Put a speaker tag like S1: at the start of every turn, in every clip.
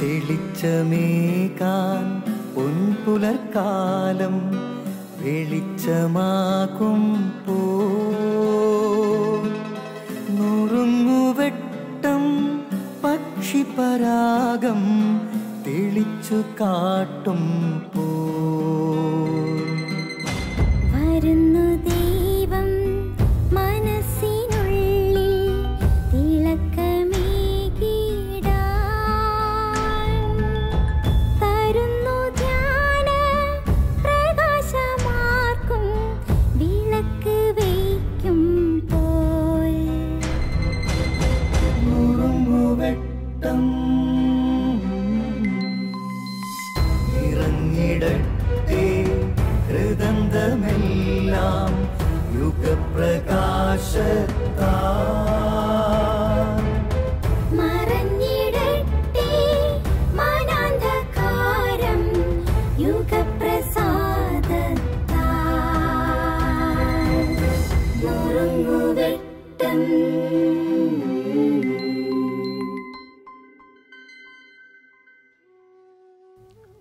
S1: തെളിച്ചമേകാൻ പൊൻപുലർക്കാലം വെളിച്ചമാകുമ്പോൾ നുറുങ്ങുവെട്ടം പക്ഷിപരാഗം തെളിച്ചു കാട്ടും
S2: വരുന്നു ദൈവം മനസ്സിനുള്ളിൽ തിളക്കമേകിടാൻ തരുന്നു ധ്യാന പ്രകാശമാർക്കും വിളക്ക് വയ്ക്കുമ്പോൾ
S1: നുറുങ്ങുവെട്ടം ഇറങ്ങിടട്ടെ ഹൃദന്തമെല്ലാം യുഗപ്രകാശത്താൽ
S2: മറഞ്ഞിടട്ടെ മനാന്ധകാരം യുഗപ്രസാദത്താൽ നുറുങ്ങുവെട്ടം.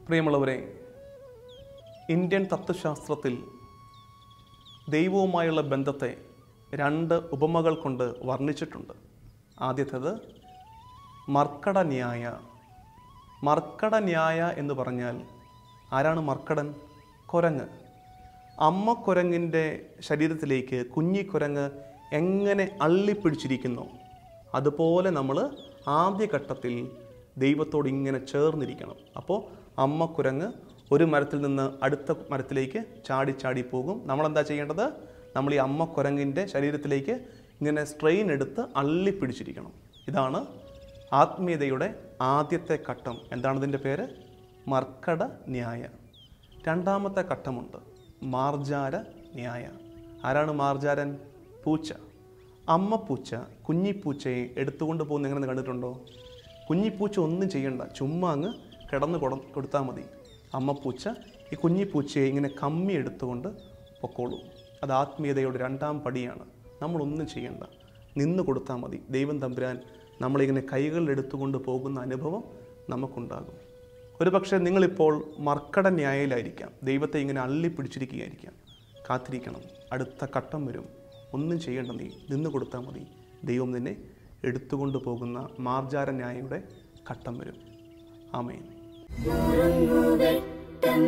S3: പ്രിയമുള്ളവരെ, ഇന്ത്യൻ തത്വശാസ്ത്രത്തിൽ ദൈവവുമായുള്ള ബന്ധത്തെ 2 ഉപമകൾ കൊണ്ട് വർണ്ണിച്ചിട്ടുണ്ട്. ആദ്യത്തേത് മർക്കടന്യായ. മർക്കടന്യായ എന്ന് പറഞ്ഞാൽ ആരാണ് മർക്കടൻ? കുരങ്ങ്. അമ്മ കുരങ്ങിൻ്റെ ശരീരത്തിലേക്ക് കുഞ്ഞിക്കുരങ്ങ് എങ്ങനെ അള്ളിപ്പിടിച്ചിരിക്കുന്നു, അതുപോലെ നമ്മൾ ആദ്യഘട്ടത്തിൽ ദൈവത്തോട് ഇങ്ങനെ ചേർന്നിരിക്കണം. അപ്പോൾ അമ്മ കുരങ്ങ് ഒരു മരത്തിൽ നിന്ന് അടുത്ത മരത്തിലേക്ക് ചാടി ചാടി പോകും. നമ്മളെന്താ ചെയ്യേണ്ടത്? നമ്മൾ ഈ അമ്മ കുരങ്ങിൻ്റെ ശരീരത്തിലേക്ക് ഇങ്ങനെ സ്ട്രെയിൻ എടുത്ത് അള്ളിപ്പിടിച്ചിരിക്കണം. ഇതാണ് ആത്മീയതയുടെ ആദ്യത്തെ ഘട്ടം. എന്താണ് ഇതിൻ്റെ പേര്? മർക്കട ന്യായ. രണ്ടാമത്തെ ഘട്ടമുണ്ട്, മാർജാര ന്യായ. ആരാണ് മാർജാരൻ? പൂച്ച. അമ്മ പൂച്ച കുഞ്ഞിപ്പൂച്ചയെ എടുത്തുകൊണ്ട് പോകുന്ന എങ്ങനെ കണ്ടിട്ടുണ്ടോ? കുഞ്ഞിപ്പൂച്ച ഒന്നും ചെയ്യണ്ട, ചുമ്മാ അങ്ങ് കിടന്ന് കൊടുത്താൽ മതി. അമ്മപ്പൂച്ച ഈ കുഞ്ഞിപ്പൂച്ചയെ ഇങ്ങനെ കമ്മി എടുത്തുകൊണ്ട് പൊക്കോളൂ. അത് ആത്മീയതയുടെ 2ാം പടിയാണ്. നമ്മളൊന്നും ചെയ്യണ്ട, നിന്ന് കൊടുത്താൽ മതി. ദൈവം തമ്പുരാൻ നമ്മളിങ്ങനെ കൈകളിലെടുത്തുകൊണ്ട് പോകുന്ന അനുഭവം നമുക്കുണ്ടാകും. ഒരു പക്ഷേ നിങ്ങളിപ്പോൾ മർക്കട ന്യായയിലായിരിക്കാം, ദൈവത്തെ ഇങ്ങനെ അള്ളിപ്പിടിച്ചിരിക്കുകയായിരിക്കാം. കാത്തിരിക്കണം, അടുത്ത ഘട്ടം വരും. ഒന്നും ചെയ്യേണ്ട, നീ നിന്ന് കൊടുത്താൽ മതി. ദൈവം നിന്നെ എടുത്തുകൊണ്ട് പോകുന്ന മാർജാര ന്യായയുടെ ഘട്ടം വരും. ആമേൻ.
S2: നുറുങ്ങുവെട്ടം.